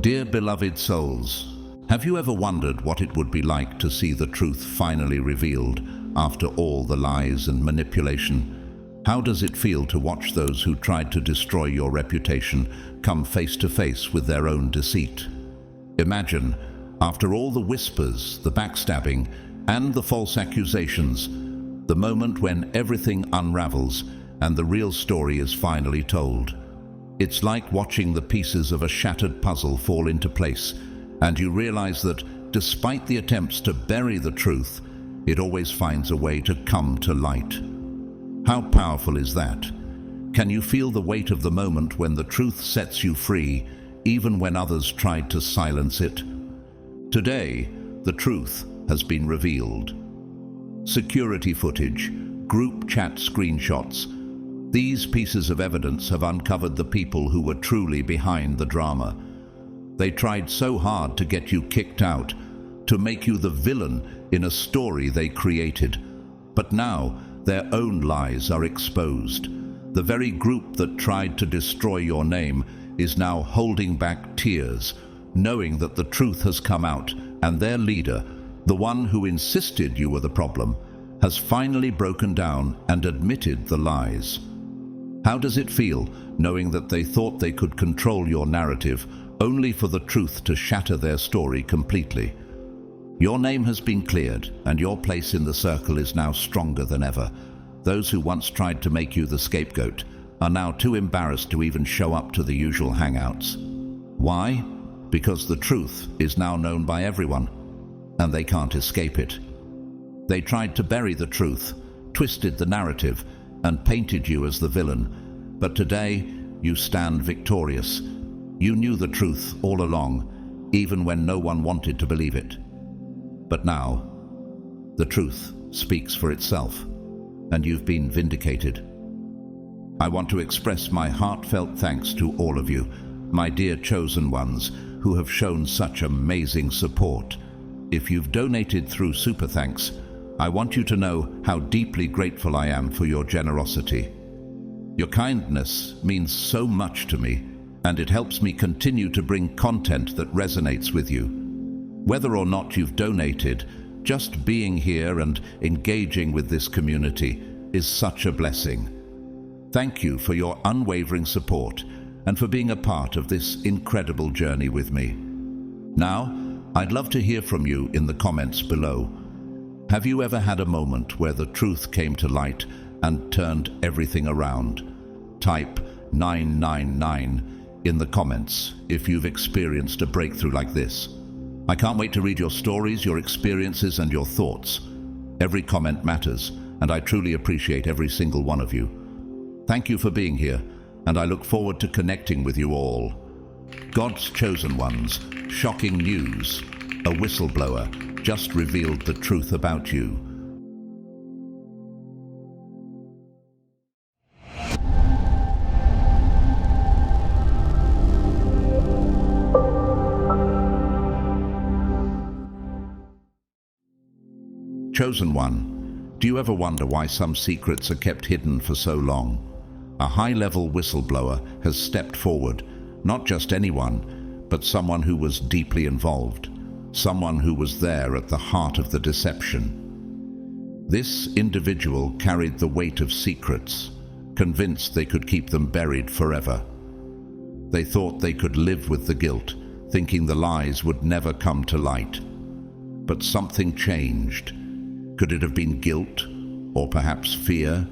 Dear beloved souls, have you ever wondered what it would be like to see the truth finally revealed after all the lies and manipulation? How does it feel to watch those who tried to destroy your reputation come face to face with their own deceit? Imagine, after all the whispers, the backstabbing, and the false accusations, the moment when everything unravels and the real story is finally told. It's like watching the pieces of a shattered puzzle fall into place, and you realize that, despite the attempts to bury the truth, it always finds a way to come to light. How powerful is that? Can you feel the weight of the moment when the truth sets you free, even when others tried to silence it? Today, the truth has been revealed. Security footage, group chat screenshots. These pieces of evidence have uncovered the people who were truly behind the drama. They tried so hard to get you kicked out, to make you the villain in a story they created. But now, their own lies are exposed. The very group that tried to destroy your name is now holding back tears, knowing that the truth has come out, and their leader, the one who insisted you were the problem, has finally broken down and admitted the lies. How does it feel, knowing that they thought they could control your narrative, only for the truth to shatter their story completely? Your name has been cleared, and your place in the circle is now stronger than ever. Those who once tried to make you the scapegoat are now too embarrassed to even show up to the usual hangouts. Why? Because the truth is now known by everyone, and they can't escape it. They tried to bury the truth, twisted the narrative, and painted you as the villain. But today, you stand victorious. You knew the truth all along, even when no one wanted to believe it. But now, the truth speaks for itself, and you've been vindicated. I want to express my heartfelt thanks to all of you, my dear chosen ones, who have shown such amazing support. If you've donated through Super Thanks, I want you to know how deeply grateful I am for your generosity. Your kindness means so much to me, and it helps me continue to bring content that resonates with you. Whether or not you've donated, just being here and engaging with this community is such a blessing. Thank you for your unwavering support and for being a part of this incredible journey with me. Now, I'd love to hear from you in the comments below. Have you ever had a moment where the truth came to light and turned everything around? Type 999 in the comments if you've experienced a breakthrough like this. I can't wait to read your stories, your experiences, and your thoughts. Every comment matters, and I truly appreciate every single one of you. Thank you for being here, and I look forward to connecting with you all. God's chosen ones, shocking news. A whistleblower just revealed the truth about you. Chosen one, do you ever wonder why some secrets are kept hidden for so long? A high-level whistleblower has stepped forward, not just anyone, but someone who was deeply involved, someone who was there at the heart of the deception. This individual carried the weight of secrets, convinced they could keep them buried forever. They thought they could live with the guilt, thinking the lies would never come to light. But something changed. Could it have been guilt, or perhaps fear?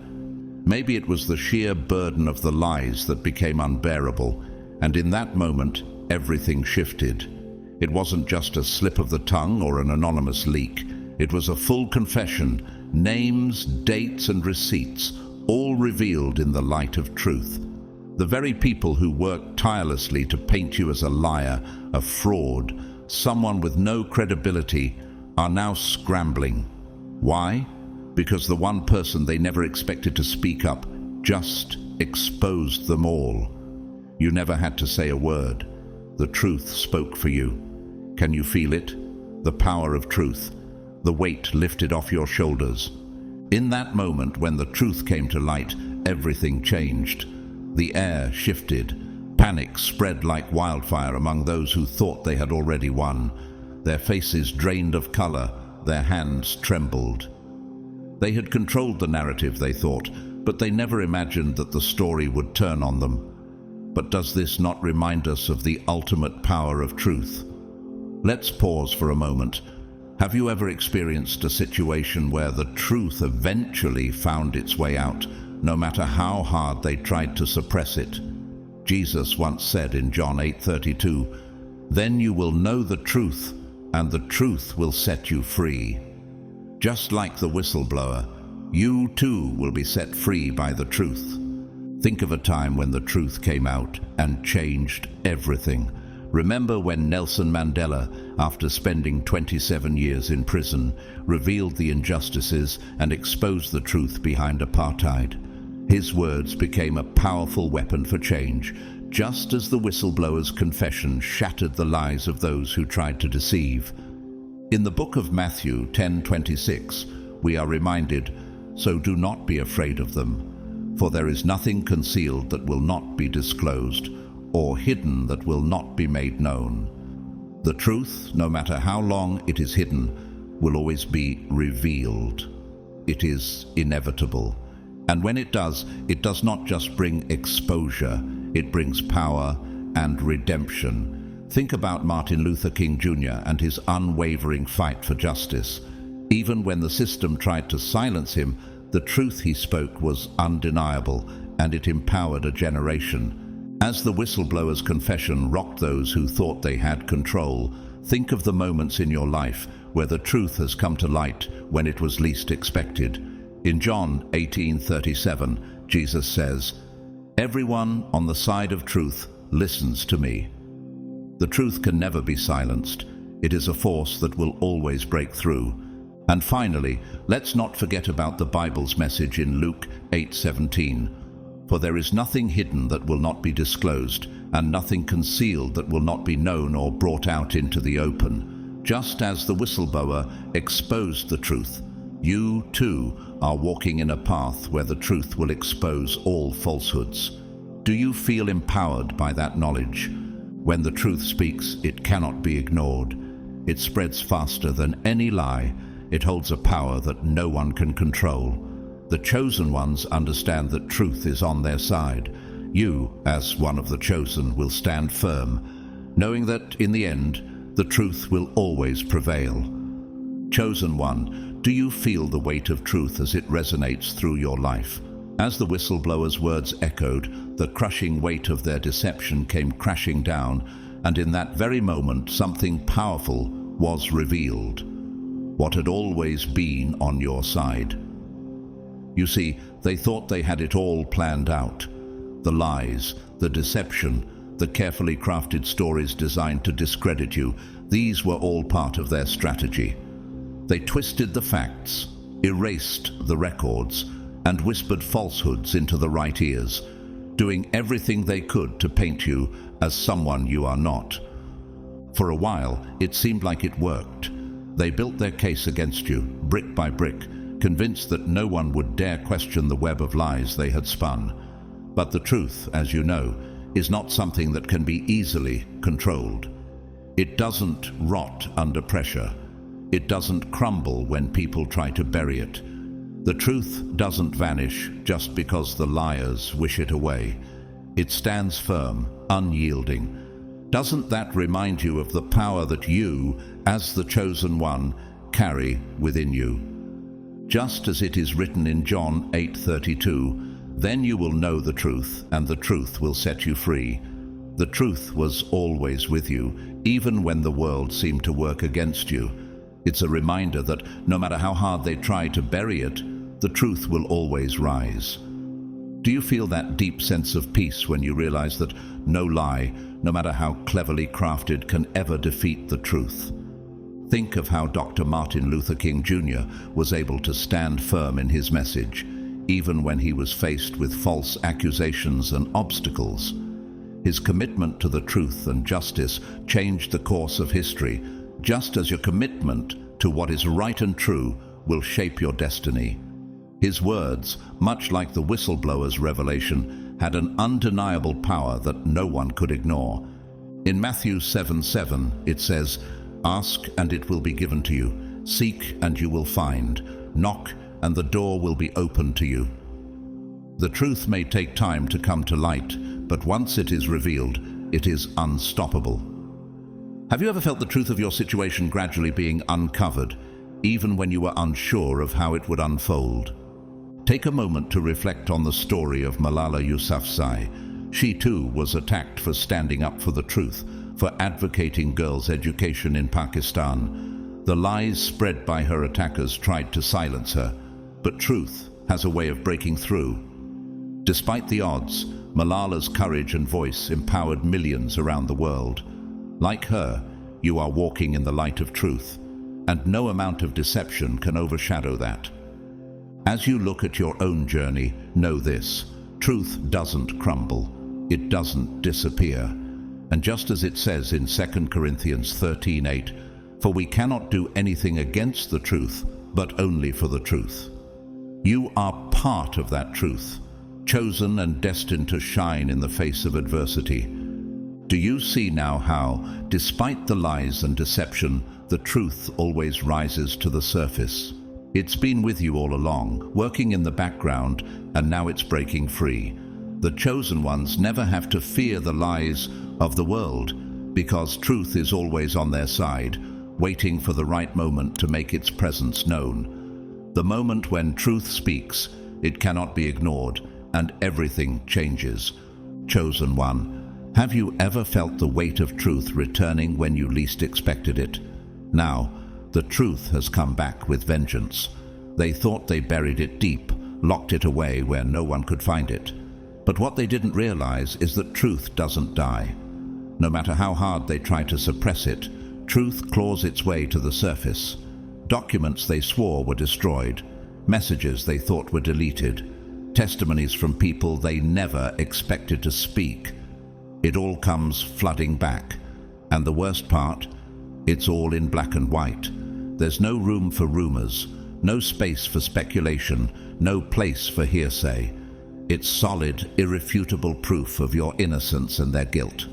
Maybe it was the sheer burden of the lies that became unbearable, and in that moment, everything shifted. It wasn't just a slip of the tongue or an anonymous leak. It was a full confession, names, dates, and receipts, all revealed in the light of truth. The very people who worked tirelessly to paint you as a liar, a fraud, someone with no credibility, are now scrambling. Why? Because the one person they never expected to speak up just exposed them all. You never had to say a word. The truth spoke for you. Can you feel it? The power of truth. The weight lifted off your shoulders. In that moment when the truth came to light, everything changed. The air shifted. Panic spread like wildfire among those who thought they had already won. Their faces drained of color, their hands trembled. They had controlled the narrative, they thought, but they never imagined that the story would turn on them. But does this not remind us of the ultimate power of truth? Let's pause for a moment. Have you ever experienced a situation where the truth eventually found its way out, no matter how hard they tried to suppress it? Jesus once said in John 8:32, "Then you will know the truth, and the truth will set you free." Just like the whistleblower, you too will be set free by the truth. Think of a time when the truth came out and changed everything. Remember when Nelson Mandela, after spending 27 years in prison, revealed the injustices and exposed the truth behind apartheid? His words became a powerful weapon for change, just as the whistleblower's confession shattered the lies of those who tried to deceive. In the book of Matthew 10:26, we are reminded, "So do not be afraid of them, for there is nothing concealed that will not be disclosed, or hidden that will not be made known." The truth, no matter how long it is hidden, will always be revealed. It is inevitable. And when it does not just bring exposure, it brings power and redemption. Think about Martin Luther King Jr. and his unwavering fight for justice. Even when the system tried to silence him, the truth he spoke was undeniable, and it empowered a generation. As the whistleblower's confession rocked those who thought they had control, think of the moments in your life where the truth has come to light when it was least expected. In John 18:37, Jesus says, "Everyone on the side of truth listens to me." The truth can never be silenced. It is a force that will always break through. And finally, let's not forget about the Bible's message in Luke 8:17. "For there is nothing hidden that will not be disclosed, and nothing concealed that will not be known or brought out into the open." Just as the whistleblower exposed the truth, you too are walking in a path where the truth will expose all falsehoods. Do you feel empowered by that knowledge? When the truth speaks, it cannot be ignored. It spreads faster than any lie. It holds a power that no one can control. The chosen ones understand that truth is on their side. You, as one of the chosen, will stand firm, knowing that in the end, the truth will always prevail. Chosen one, do you feel the weight of truth as it resonates through your life? As the whistleblower's words echoed, the crushing weight of their deception came crashing down, and in that very moment, something powerful was revealed. What had always been on your side. You see, they thought they had it all planned out. The lies, the deception, the carefully crafted stories designed to discredit you, these were all part of their strategy. They twisted the facts, erased the records, and whispered falsehoods into the right ears, doing everything they could to paint you as someone you are not. For a while, it seemed like it worked. They built their case against you, brick by brick, convinced that no one would dare question the web of lies they had spun. But the truth, as you know, is not something that can be easily controlled. It doesn't rot under pressure. It doesn't crumble when people try to bury it. The truth doesn't vanish just because the liars wish it away. It stands firm, unyielding. Doesn't that remind you of the power that you, as the chosen one, carry within you? Just as it is written in John 8:32, "Then you will know the truth, and the truth will set you free." The truth was always with you, even when the world seemed to work against you. It's a reminder that no matter how hard they try to bury it, the truth will always rise. Do you feel that deep sense of peace when you realize that no lie, no matter how cleverly crafted, can ever defeat the truth? Think of how Dr. Martin Luther King Jr. was able to stand firm in his message, even when he was faced with false accusations and obstacles. His commitment to the truth and justice changed the course of history, just as your commitment to what is right and true will shape your destiny. His words, much like the whistleblower's revelation, had an undeniable power that no one could ignore. In Matthew 7:7, it says, "Ask and it will be given to you. Seek and you will find. Knock and the door will be opened to you." The truth may take time to come to light, but once it is revealed, it is unstoppable. Have you ever felt the truth of your situation gradually being uncovered, even when you were unsure of how it would unfold? Take a moment to reflect on the story of Malala Yousafzai. She too was attacked for standing up for the truth, for advocating girls' education in Pakistan. The lies spread by her attackers tried to silence her, but truth has a way of breaking through. Despite the odds, Malala's courage and voice empowered millions around the world. Like her, you are walking in the light of truth, and no amount of deception can overshadow that. As you look at your own journey, know this: truth doesn't crumble, it doesn't disappear. And just as it says in 2 Corinthians 13:8, "For we cannot do anything against the truth, but only for the truth." You are part of that truth, chosen and destined to shine in the face of adversity. Do you see now how, despite the lies and deception, the truth always rises to the surface? It's been with you all along, working in the background, and now it's breaking free. The chosen ones never have to fear the lies of the world, because truth is always on their side, waiting for the right moment to make its presence known. The moment when truth speaks, it cannot be ignored, and everything changes. Chosen one, have you ever felt the weight of truth returning when you least expected it? Now, the truth has come back with vengeance. They thought they buried it deep, locked it away where no one could find it. But what they didn't realize is that truth doesn't die. No matter how hard they try to suppress it, truth claws its way to the surface. Documents they swore were destroyed, messages they thought were deleted, testimonies from people they never expected to speak. It all comes flooding back. And the worst part? It's all in black and white. There's no room for rumors, no space for speculation, no place for hearsay. It's solid, irrefutable proof of your innocence and their guilt.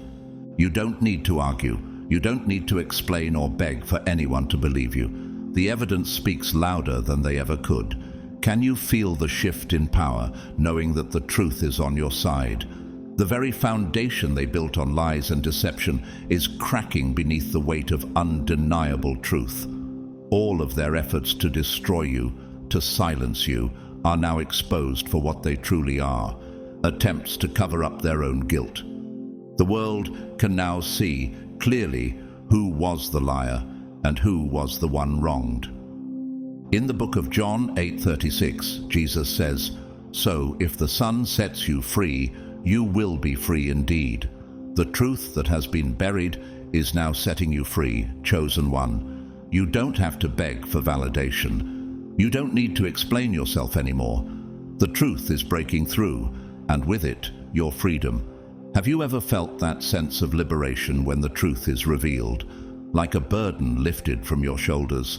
You don't need to argue. You don't need to explain or beg for anyone to believe you. The evidence speaks louder than they ever could. Can you feel the shift in power, knowing that the truth is on your side? The very foundation they built on lies and deception is cracking beneath the weight of undeniable truth. All of their efforts to destroy you, to silence you, are now exposed for what they truly are, attempts to cover up their own guilt. The world can now see clearly who was the liar and who was the one wronged. In the book of John 8:36, Jesus says, "So if the Son sets you free, you will be free indeed." The truth that has been buried is now setting you free, chosen one. You don't have to beg for validation. You don't need to explain yourself anymore. The truth is breaking through, and with it, your freedom. Have you ever felt that sense of liberation when the truth is revealed, like a burden lifted from your shoulders?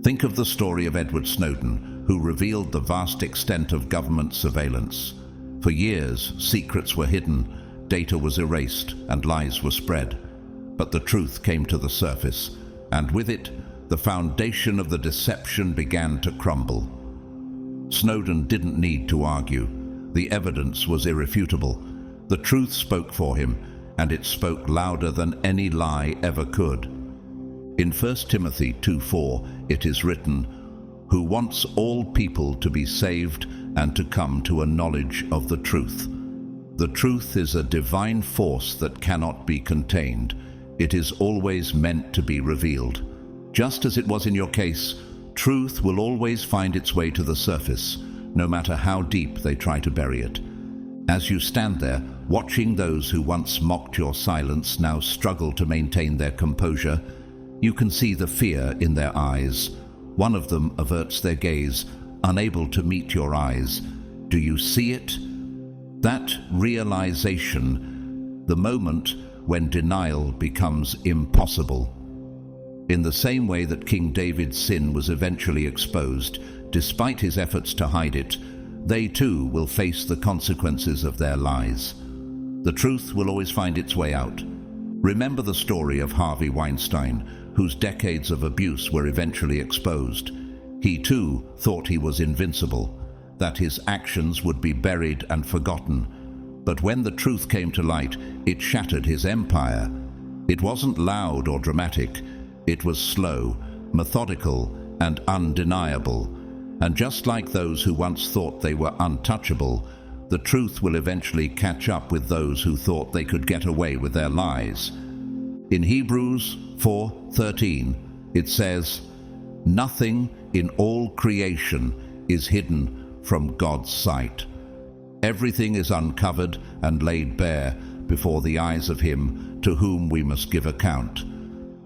Think of the story of Edward Snowden, who revealed the vast extent of government surveillance. For years, secrets were hidden, data was erased, and lies were spread. But the truth came to the surface, and with it, the foundation of the deception began to crumble. Snowden didn't need to argue. The evidence was irrefutable. The truth spoke for him, and it spoke louder than any lie ever could. In 1 Timothy 2:4, it is written, "Who wants all people to be saved and to come to a knowledge of the truth." The truth is a divine force that cannot be contained. It is always meant to be revealed. Just as it was in your case, truth will always find its way to the surface, no matter how deep they try to bury it. As you stand there, watching those who once mocked your silence now struggle to maintain their composure, you can see the fear in their eyes. One of them averts their gaze, unable to meet your eyes. Do you see it? That realization, the moment when denial becomes impossible. In the same way that King David's sin was eventually exposed, despite his efforts to hide it, They too will face the consequences of their lies. The truth will always find its way out. Remember the story of Harvey Weinstein, whose decades of abuse were eventually exposed. He too thought he was invincible, that his actions would be buried and forgotten. But when the truth came to light, it shattered his empire. It wasn't loud or dramatic. It was slow, methodical, and undeniable. And just like those who once thought they were untouchable, the truth will eventually catch up with those who thought they could get away with their lies. In Hebrews 4:13, it says, "Nothing in all creation is hidden from God's sight. Everything is uncovered and laid bare before the eyes of him to whom we must give account."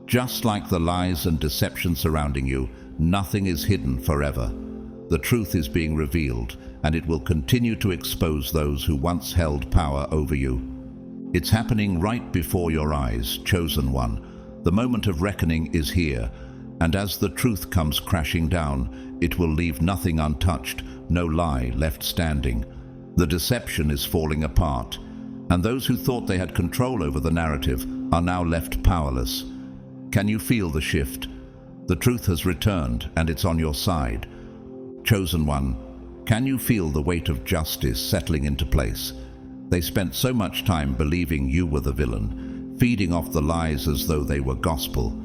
Just like the lies and deception surrounding you, nothing is hidden forever. The truth is being revealed, and it will continue to expose those who once held power over you. It's happening right before your eyes, chosen one. The moment of reckoning is here, and as the truth comes crashing down, it will leave nothing untouched, no lie left standing. The deception is falling apart, and those who thought they had control over the narrative are now left powerless. Can you feel the shift? The truth has returned, and it's on your side. Chosen one, can you feel the weight of justice settling into place? They spent so much time believing you were the villain, feeding off the lies as though they were gospel.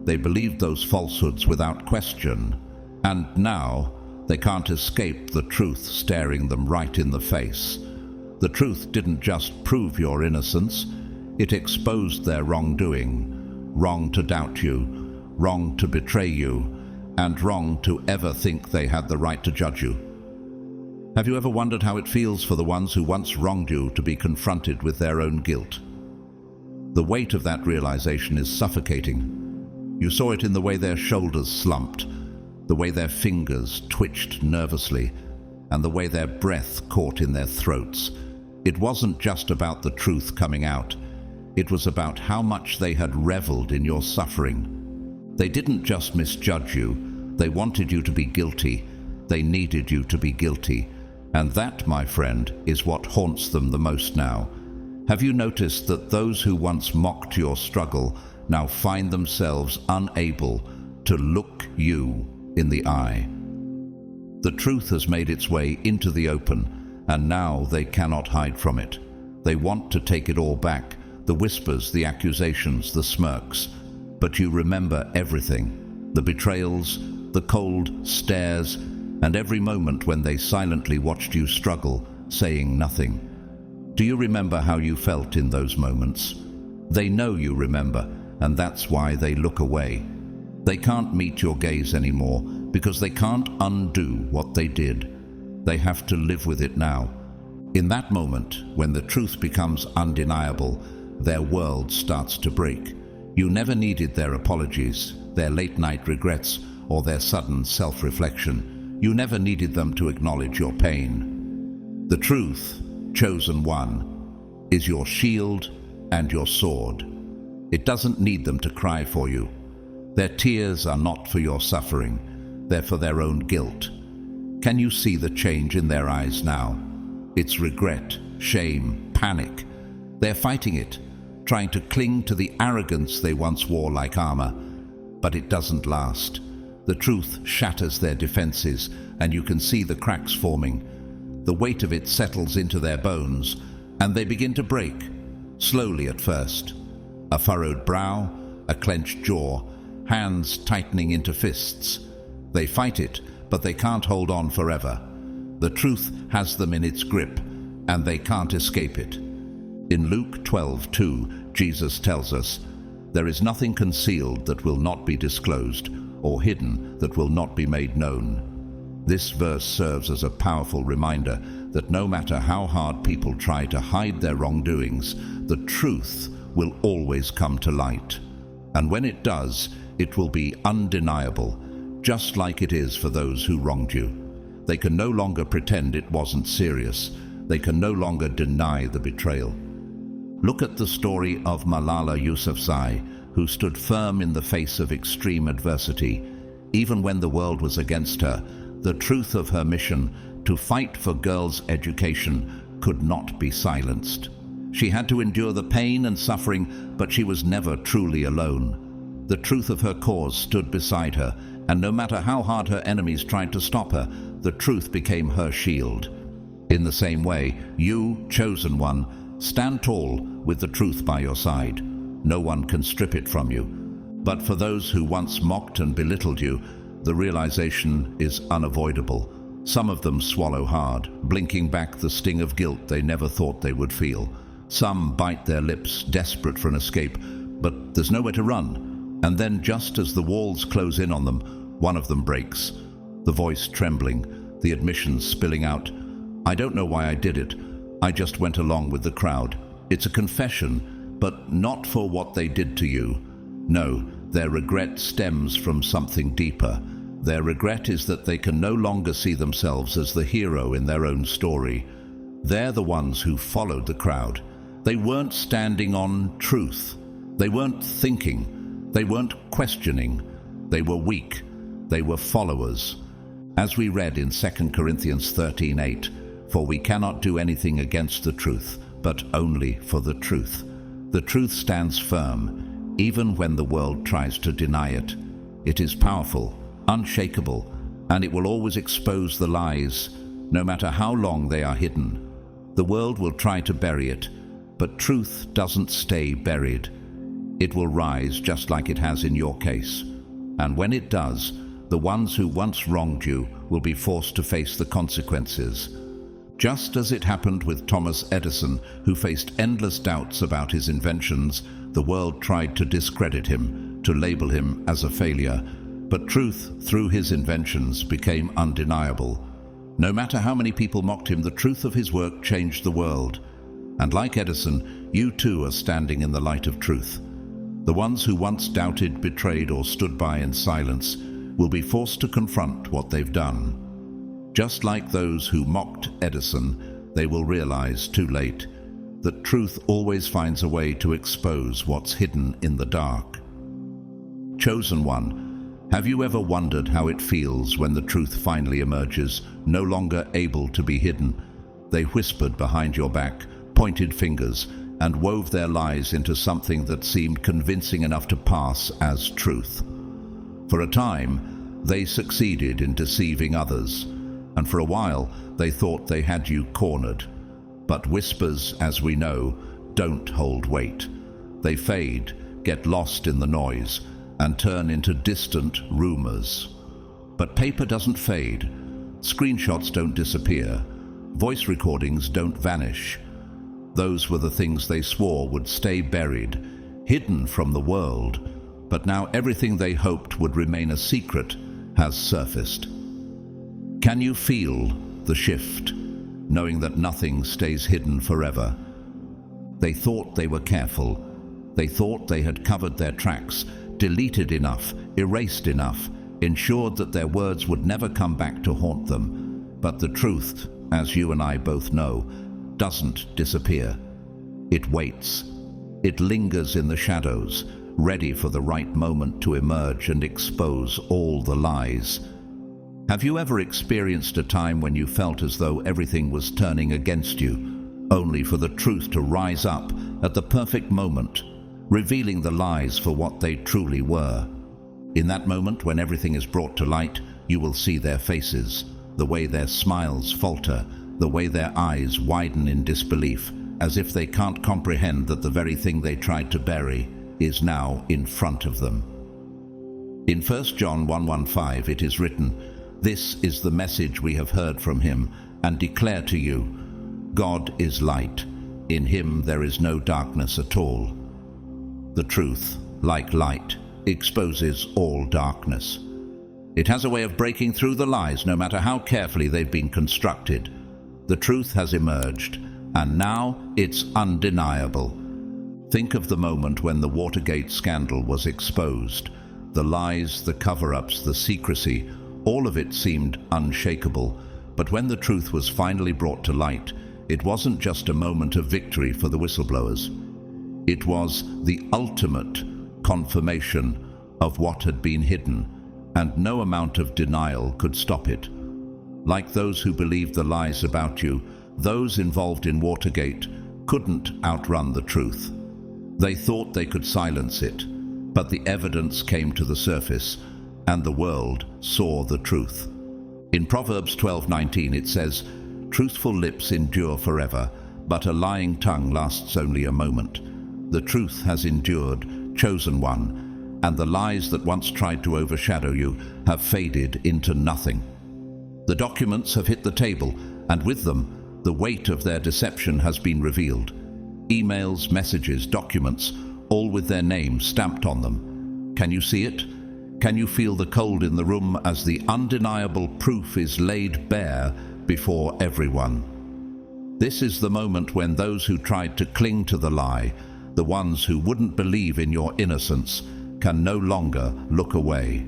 They believed those falsehoods without question, and now they can't escape the truth staring them right in the face. The truth didn't just prove your innocence, it exposed their wrongdoing. Wrong to doubt you, wrong to betray you, and wrong to ever think they had the right to judge you. Have you ever wondered how it feels for the ones who once wronged you to be confronted with their own guilt? The weight of that realization is suffocating. You saw it in the way their shoulders slumped, the way their fingers twitched nervously, and the way their breath caught in their throats. It wasn't just about the truth coming out. It was about how much they had reveled in your suffering. They didn't just misjudge you. They wanted you to be guilty. They needed you to be guilty. And that, my friend, is what haunts them the most now. Have you noticed that those who once mocked your struggle now find themselves unable to look you in the eye? The truth has made its way into the open, and now they cannot hide from it. They want to take it all back, the whispers, the accusations, the smirks. But you remember everything, the betrayals, the cold stares, and every moment when they silently watched you struggle, saying nothing. Do you remember how you felt in those moments? They know you remember, and that's why they look away. They can't meet your gaze anymore, because they can't undo what they did. They have to live with it now. In that moment, when the truth becomes undeniable, their world starts to break. You never needed their apologies, their late-night regrets, or their sudden self-reflection. You never needed them to acknowledge your pain. The truth, chosen one, is your shield and your sword. It doesn't need them to cry for you. Their tears are not for your suffering, they're for their own guilt. Can you see the change in their eyes now? It's regret, shame, panic. They're fighting it, trying to cling to the arrogance they once wore like armor. But it doesn't last. The truth shatters their defenses, and you can see the cracks forming. The weight of it settles into their bones, and they begin to break, slowly at first. A furrowed brow, a clenched jaw, hands tightening into fists. They fight it, but they can't hold on forever. The truth has them in its grip, and they can't escape it. In Luke 12:2, Jesus tells us, "There is nothing concealed that will not be disclosed, or hidden that will not be made known." This verse serves as a powerful reminder that no matter how hard people try to hide their wrongdoings, the truth will always come to light. And when it does, it will be undeniable, just like it is for those who wronged you. They can no longer pretend it wasn't serious. They can no longer deny the betrayal. Look at the story of Malala Yousafzai, who stood firm in the face of extreme adversity. Even when the world was against her, the truth of her mission To fight for girls' education could not be silenced. She had to endure the pain and suffering, but she was never truly alone. The truth of her cause stood beside her, and no matter how hard her enemies tried to stop her, the truth became her shield. In the same way, you, chosen one, stand tall with the truth by your side. No one can strip it from you. But for those who once mocked and belittled you, the realization is unavoidable. Some of them swallow hard, blinking back the sting of guilt they never thought they would feel. Some bite their lips, desperate for an escape, but there's nowhere to run. And then, just as the walls close in on them, one of them breaks. The voice trembling, the admission spilling out. "I don't know why I did it. I just went along with the crowd." It's a confession, but not for what they did to you. No, their regret stems from something deeper. Their regret is that they can no longer see themselves as the hero in their own story. They're the ones who followed the crowd. They weren't standing on truth. They weren't thinking. They weren't questioning. They were weak. They were followers. As we read in 2 Corinthians 13:8, "For we cannot do anything against the truth, but only for the truth." The truth stands firm, even when the world tries to deny it. It is powerful, unshakable, and it will always expose the lies, no matter how long they are hidden. The world will try to bury it, but truth doesn't stay buried. It will rise just like it has in your case. And when it does, the ones who once wronged you will be forced to face the consequences. Just as it happened with Thomas Edison, who faced endless doubts about his inventions, the world tried to discredit him, to label him as a failure. But truth, through his inventions, became undeniable. No matter how many people mocked him, the truth of his work changed the world. And like Edison, you too are standing in the light of truth. The ones who once doubted, betrayed, or stood by in silence will be forced to confront what they've done. Just like those who mocked Edison, they will realize too late that truth always finds a way to expose what's hidden in the dark. Chosen one, have you ever wondered how it feels when the truth finally emerges, no longer able to be hidden? They whispered behind your back, pointed fingers, and wove their lies into something that seemed convincing enough to pass as truth. For a time, they succeeded in deceiving others, and for a while they thought they had you cornered. But whispers, as we know, don't hold weight. They fade, get lost in the noise, and turn into distant rumors. But paper doesn't fade. Screenshots don't disappear. Voice recordings don't vanish. Those were the things they swore would stay buried, hidden from the world. But now everything they hoped would remain a secret has surfaced. Can you feel the shift, knowing that nothing stays hidden forever? They thought they were careful. They thought they had covered their tracks, deleted enough, erased enough, ensured that their words would never come back to haunt them. But the truth, as you and I both know, doesn't disappear. It waits. It lingers in the shadows, ready for the right moment to emerge and expose all the lies. Have you ever experienced a time when you felt as though everything was turning against you, only for the truth to rise up at the perfect moment, revealing the lies for what they truly were? In that moment, when everything is brought to light, you will see their faces, the way their smiles falter, the way their eyes widen in disbelief, as if they can't comprehend that the very thing they tried to bury is now in front of them. In 1 John 1:15 it is written, "This is the message we have heard from him and declare to you. God is light. In him there is no darkness at all." The truth, like light, exposes all darkness. It has a way of breaking through the lies, no matter how carefully they've been constructed. The truth has emerged, and now it's undeniable. Think of the moment when the Watergate scandal was exposed. The lies, the cover-ups, the secrecy, all of it seemed unshakable. But when the truth was finally brought to light, it wasn't just a moment of victory for the whistleblowers. It was the ultimate confirmation of what had been hidden, and no amount of denial could stop it. Like those who believed the lies about you, those involved in Watergate couldn't outrun the truth. They thought they could silence it, but the evidence came to the surface, and the world saw the truth. In Proverbs 12:19 it says, "Truthful lips endure forever, but a lying tongue lasts only a moment. The truth has endured, chosen one, and the lies that once tried to overshadow you have faded into nothing." The documents have hit the table, and with them, the weight of their deception has been revealed. Emails, messages, documents, all with their names stamped on them. Can you see it? Can you feel the cold in the room as the undeniable proof is laid bare before everyone? This is the moment when those who tried to cling to the lie, the ones who wouldn't believe in your innocence, can no longer look away.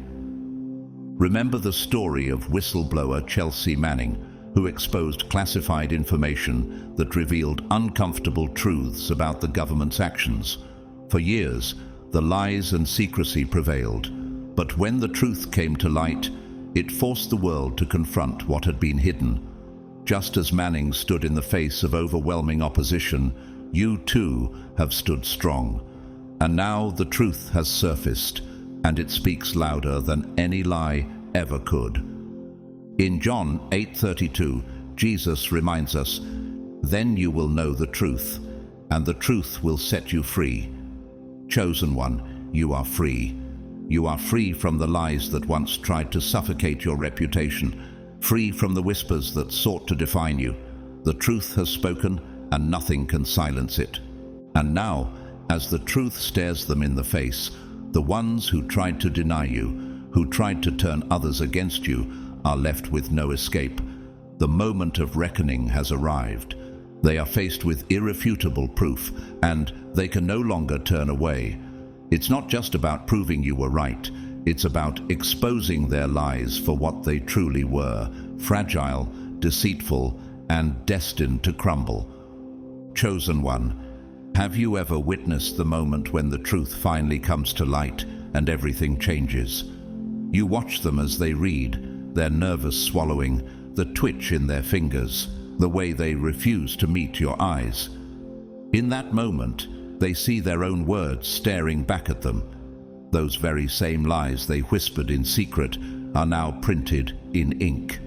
Remember the story of whistleblower Chelsea Manning, who exposed classified information that revealed uncomfortable truths about the government's actions. For years, the lies and secrecy prevailed, but when the truth came to light, it forced the world to confront what had been hidden. Just as Manning stood in the face of overwhelming opposition, you too have stood strong. And now the truth has surfaced, and it speaks louder than any lie ever could. In John 8:32, Jesus reminds us, "Then you will know the truth, and the truth will set you free." Chosen one, you are free. You are free from the lies that once tried to suffocate your reputation, free from the whispers that sought to define you. The truth has spoken, and nothing can silence it. And now, as the truth stares them in the face, the ones who tried to deny you, who tried to turn others against you, are left with no escape. The moment of reckoning has arrived. They are faced with irrefutable proof, and they can no longer turn away. It's not just about proving you were right. It's about exposing their lies for what they truly were: fragile, deceitful, and destined to crumble. Chosen one, have you ever witnessed the moment when the truth finally comes to light and everything changes? You watch them as they read, their nervous swallowing, the twitch in their fingers, the way they refuse to meet your eyes. In that moment, they see their own words staring back at them. Those very same lies they whispered in secret are now printed in ink.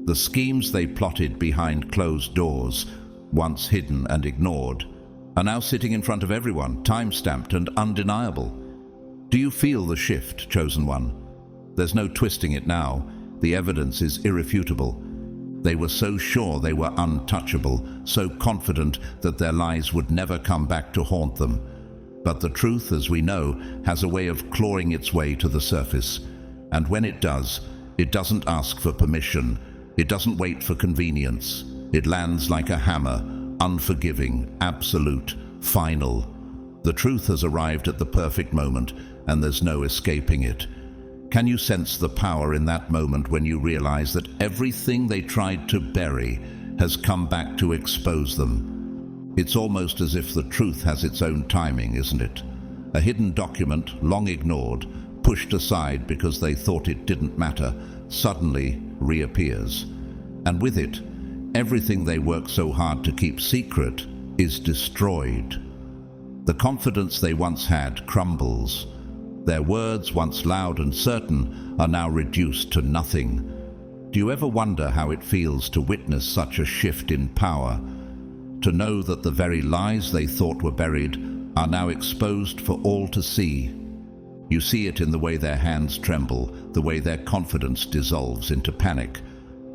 The schemes they plotted behind closed doors, once hidden and ignored, are now sitting in front of everyone, time-stamped and undeniable. Do you feel the shift, chosen one? There's no twisting it now. The evidence is irrefutable. They were so sure they were untouchable, so confident that their lies would never come back to haunt them. But the truth, as we know, has a way of clawing its way to the surface. And when it does, it doesn't ask for permission. It doesn't wait for convenience. It lands like a hammer, unforgiving, absolute, final. The truth has arrived at the perfect moment, and there's no escaping it. Can you sense the power in that moment when you realize that everything they tried to bury has come back to expose them? It's almost as if the truth has its own timing, isn't it? A hidden document, long ignored, pushed aside because they thought it didn't matter, suddenly reappears. And with it, everything they worked so hard to keep secret is destroyed. The confidence they once had crumbles. Their words, once loud and certain, are now reduced to nothing. Do you ever wonder how it feels to witness such a shift in power? To know that the very lies they thought were buried are now exposed for all to see. You see it in the way their hands tremble, the way their confidence dissolves into panic.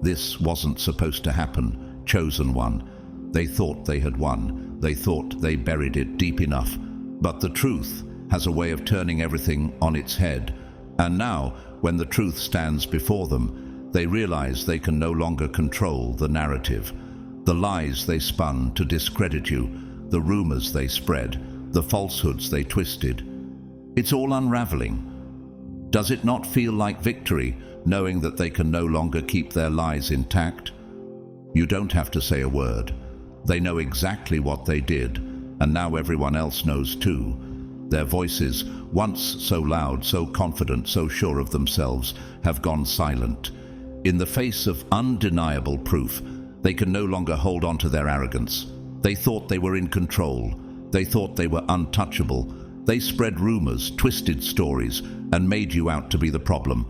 This wasn't supposed to happen, chosen one. They thought they had won. They thought they buried it deep enough. But the truth has a way of turning everything on its head. And now, when the truth stands before them, they realize they can no longer control the narrative. The lies they spun to discredit you, the rumors they spread, the falsehoods they twisted. It's all unraveling. Does it not feel like victory, knowing that they can no longer keep their lies intact? You don't have to say a word. They know exactly what they did, and now everyone else knows too. Their voices, once so loud, so confident, so sure of themselves, have gone silent. In the face of undeniable proof, they can no longer hold on to their arrogance. They thought they were in control. They thought they were untouchable. They spread rumors, twisted stories, and made you out to be the problem.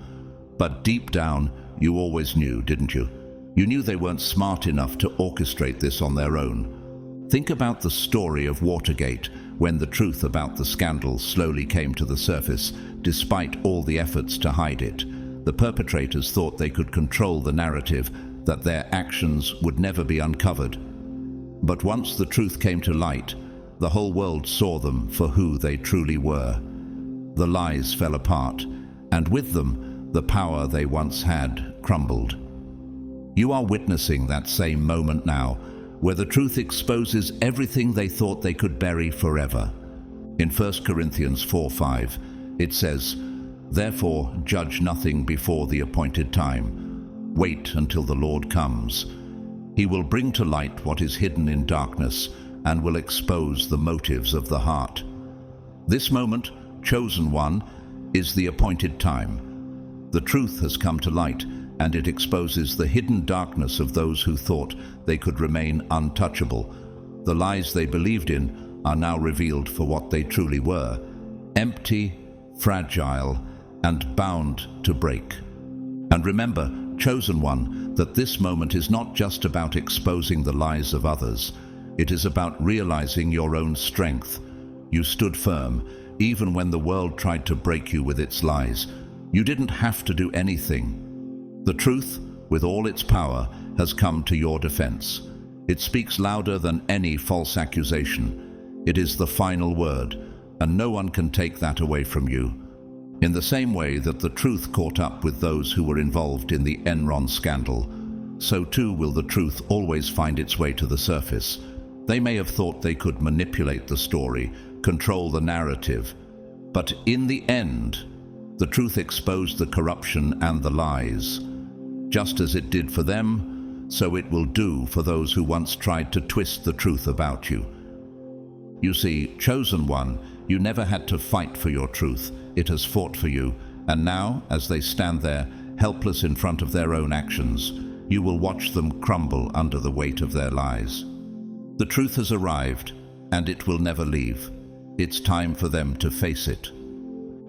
But deep down, you always knew, didn't you? You knew they weren't smart enough to orchestrate this on their own. Think about the story of Watergate, when the truth about the scandal slowly came to the surface, despite all the efforts to hide it. The perpetrators thought they could control the narrative, that their actions would never be uncovered. But once the truth came to light, the whole world saw them for who they truly were. The lies fell apart, and with them, the power they once had crumbled. You are witnessing that same moment now, where the truth exposes everything they thought they could bury forever. In 1 Corinthians 4:5, it says, "Therefore judge nothing before the appointed time. Wait until the Lord comes. He will bring to light what is hidden in darkness and will expose the motives of the heart." This moment, chosen one, is the appointed time. The truth has come to light, and it exposes the hidden darkness of those who thought they could remain untouchable. The lies they believed in are now revealed for what they truly were: empty, fragile, and bound to break. And remember, chosen one, that this moment is not just about exposing the lies of others. It is about realizing your own strength. You stood firm, even when the world tried to break you with its lies. You didn't have to do anything. The truth, with all its power, has come to your defense. It speaks louder than any false accusation. It is the final word, and no one can take that away from you. In the same way that the truth caught up with those who were involved in the Enron scandal, so too will the truth always find its way to the surface. They may have thought they could manipulate the story, control the narrative, but in the end, the truth exposed the corruption and the lies. Just as it did for them, so it will do for those who once tried to twist the truth about you. You see, chosen one, you never had to fight for your truth. It has fought for you, and now, as they stand there, helpless in front of their own actions, you will watch them crumble under the weight of their lies. The truth has arrived, and it will never leave. It's time for them to face it.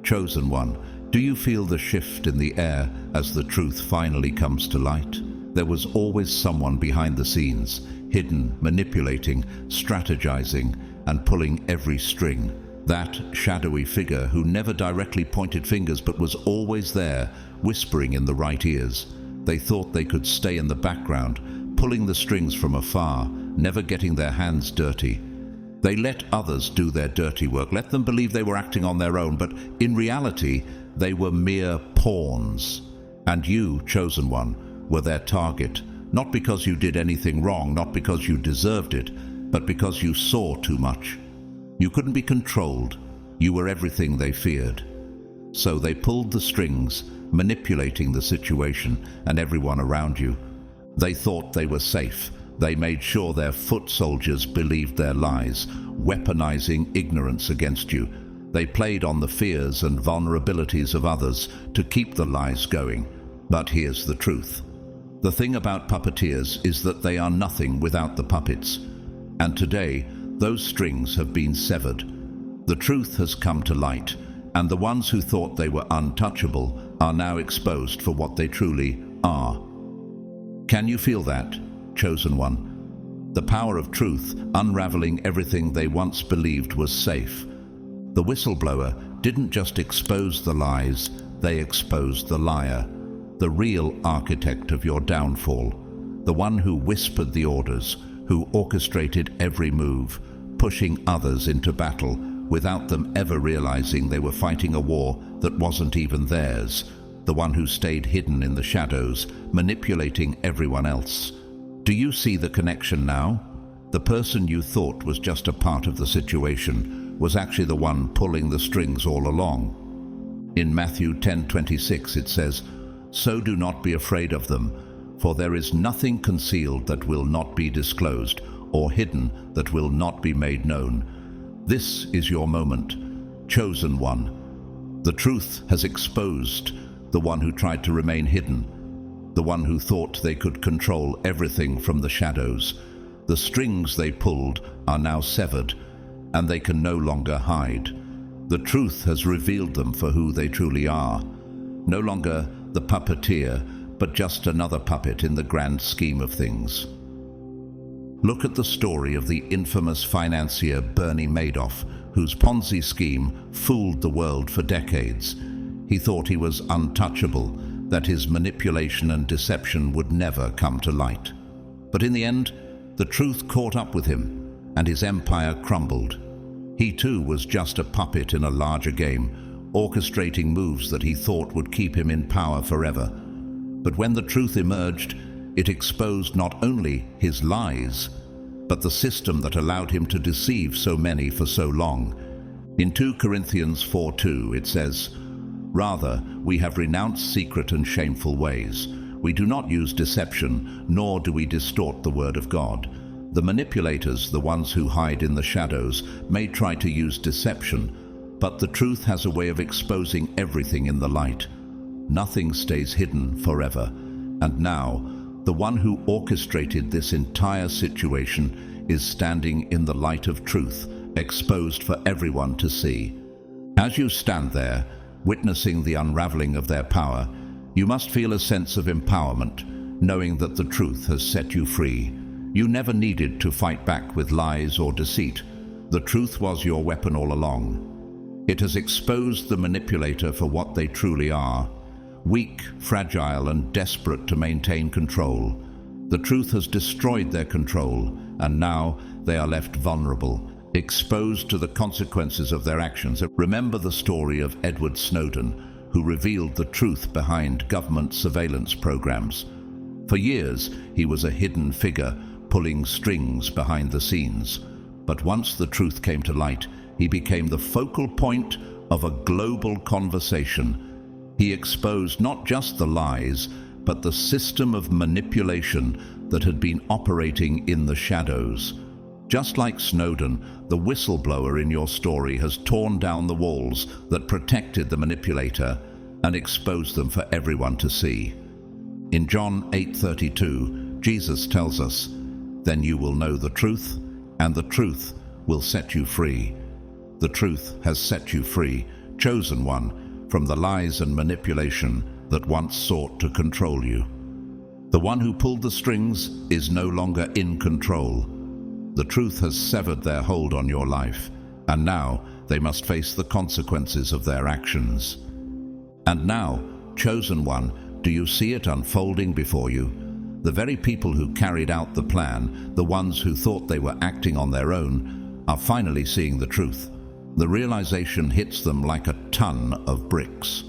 Chosen one, do you feel the shift in the air as the truth finally comes to light? There was always someone behind the scenes, hidden, manipulating, strategizing, and pulling every string. That shadowy figure who never directly pointed fingers but was always there, whispering in the right ears. They thought they could stay in the background, pulling the strings from afar, never getting their hands dirty. They let others do their dirty work, let them believe they were acting on their own, but in reality, they were mere pawns. And you, chosen one, were their target, not because you did anything wrong, not because you deserved it, but because you saw too much. You couldn't be controlled. You were everything they feared. So they pulled the strings, manipulating the situation and everyone around you. They thought they were safe. They made sure their foot soldiers believed their lies, weaponizing ignorance against you. They played on the fears and vulnerabilities of others to keep the lies going. But here's the truth. The thing about puppeteers is that they are nothing without the puppets. And today, those strings have been severed. The truth has come to light, and the ones who thought they were untouchable are now exposed for what they truly are. Can you feel that, chosen one? The power of truth unraveling everything they once believed was safe. The whistleblower didn't just expose the lies, they exposed the liar, the real architect of your downfall, the one who whispered the orders, who orchestrated every move, pushing others into battle without them ever realizing they were fighting a war that wasn't even theirs, the one who stayed hidden in the shadows, manipulating everyone else. Do you see the connection now? The person you thought was just a part of the situation was actually the one pulling the strings all along. In Matthew 10:26 it says, "So do not be afraid of them, for there is nothing concealed that will not be disclosed, or hidden that will not be made known." This is your moment, chosen one. The truth has exposed the one who tried to remain hidden. the one who thought they could control everything from the shadows. The strings they pulled are now severed, and they can no longer hide. The truth has revealed them for who they truly are. No longer the puppeteer, but just another puppet in the grand scheme of things. Look at the story of the infamous financier Bernie Madoff, whose Ponzi scheme fooled the world for decades. He thought he was untouchable, that his manipulation and deception would never come to light. But in the end, the truth caught up with him, and his empire crumbled. He too was just a puppet in a larger game, orchestrating moves that he thought would keep him in power forever. But when the truth emerged, it exposed not only his lies, but the system that allowed him to deceive so many for so long. In 2 Corinthians 4:2 it says, "Rather, we have renounced secret and shameful ways. We do not use deception, nor do we distort the word of God. The manipulators, the ones who hide in the shadows, may try to use deception, but the truth has a way of exposing everything in the light. Nothing stays hidden forever. And now, the one who orchestrated this entire situation is standing in the light of truth, exposed for everyone to see. As you stand there, witnessing the unraveling of their power, you must feel a sense of empowerment, knowing that the truth has set you free. You never needed to fight back with lies or deceit. The truth was your weapon all along. It has exposed the manipulator for what they truly are: weak, fragile, and desperate to maintain control. The truth has destroyed their control, and now they are left vulnerable, exposed to the consequences of their actions. Remember the story of Edward Snowden, who revealed the truth behind government surveillance programs. For years, he was a hidden figure, pulling strings behind the scenes. But once the truth came to light, he became the focal point of a global conversation. He exposed not just the lies, but the system of manipulation that had been operating in the shadows. Just like Snowden, the whistleblower in your story has torn down the walls that protected the manipulator and exposed them for everyone to see. In John 8:32, Jesus tells us, "Then you will know the truth, and the truth will set you free." The truth has set you free, chosen one, from the lies and manipulation that once sought to control you. The one who pulled the strings is no longer in control. The truth has severed their hold on your life, and now they must face the consequences of their actions. And now, chosen one, do you see it unfolding before you? The very people who carried out the plan, the ones who thought they were acting on their own, are finally seeing the truth. The realization hits them like a ton of bricks.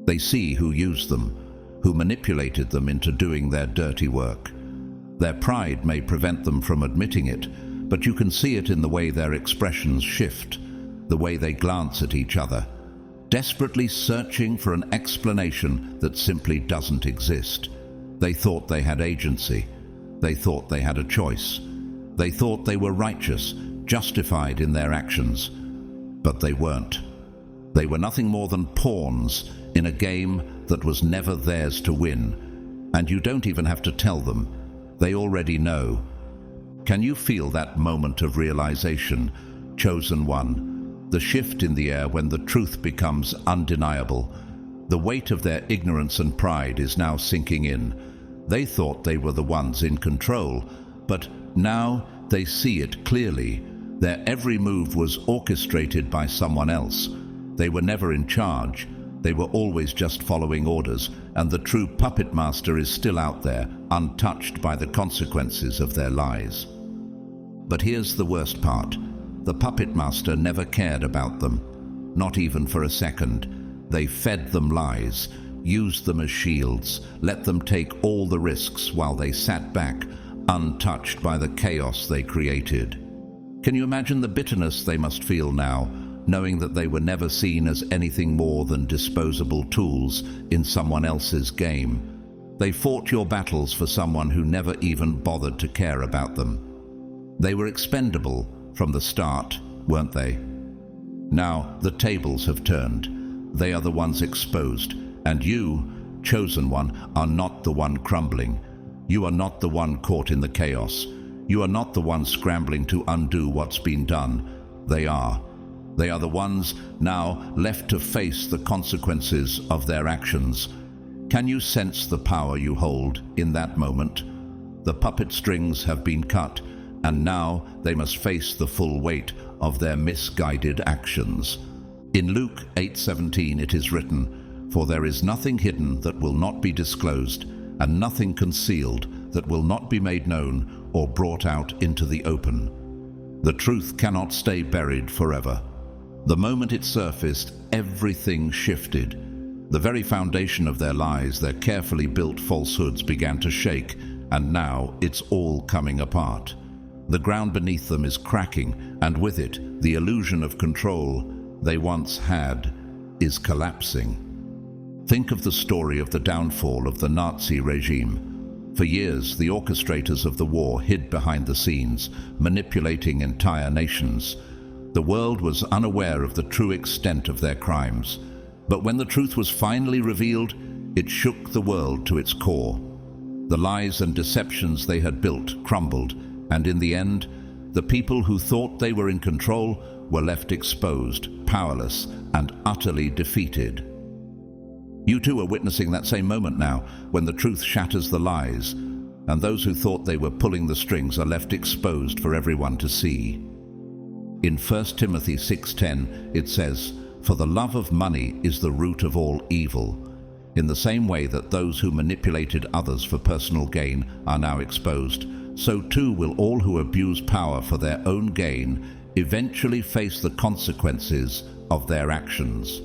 They see who used them, who manipulated them into doing their dirty work. Their pride may prevent them from admitting it, but you can see it in the way their expressions shift, the way they glance at each other, desperately searching for an explanation that simply doesn't exist. They thought they had agency. They thought they had a choice. They thought they were righteous, justified in their actions. But they weren't. They were nothing more than pawns in a game that was never theirs to win. And you don't even have to tell them. They already know. Can you feel that moment of realization, chosen one? The shift in the air when the truth becomes undeniable. The weight of their ignorance and pride is now sinking in. They thought they were the ones in control, but now they see it clearly. Their every move was orchestrated by someone else. They were never in charge. They were always just following orders, and the true puppet master is still out there, untouched by the consequences of their lies. But here's the worst part. The puppet master never cared about them, not even for a second. They fed them lies, used them as shields, let them take all the risks while they sat back, untouched by the chaos they created. Can you imagine the bitterness they must feel now, knowing that they were never seen as anything more than disposable tools in someone else's game? They fought your battles for someone who never even bothered to care about them. They were expendable from the start, weren't they? Now the tables have turned. They are the ones exposed, and you, chosen one, are not the one crumbling. You are not the one caught in the chaos. You are not the one scrambling to undo what's been done. They are. They are the ones now left to face the consequences of their actions. Can you sense the power you hold in that moment? The puppet strings have been cut, and now they must face the full weight of their misguided actions. In Luke 8:17 it is written, "For there is nothing hidden that will not be disclosed, and nothing concealed that will not be made known or brought out into the open." The truth cannot stay buried forever. The moment it surfaced, everything shifted. The very foundation of their lies, their carefully built falsehoods, began to shake, and now it's all coming apart. The ground beneath them is cracking, and with it, the illusion of control they once had is collapsing. Think of the story of the downfall of the Nazi regime. For years, the orchestrators of the war hid behind the scenes, manipulating entire nations. The world was unaware of the true extent of their crimes. But when the truth was finally revealed, it shook the world to its core. The lies and deceptions they had built crumbled, and in the end, the people who thought they were in control were left exposed, powerless, and utterly defeated. You too are witnessing that same moment now, when the truth shatters the lies, and those who thought they were pulling the strings are left exposed for everyone to see. In 1 Timothy 6:10, it says, "For the love of money is the root of all evil." In the same way that those who manipulated others for personal gain are now exposed, so too will all who abuse power for their own gain eventually face the consequences of their actions.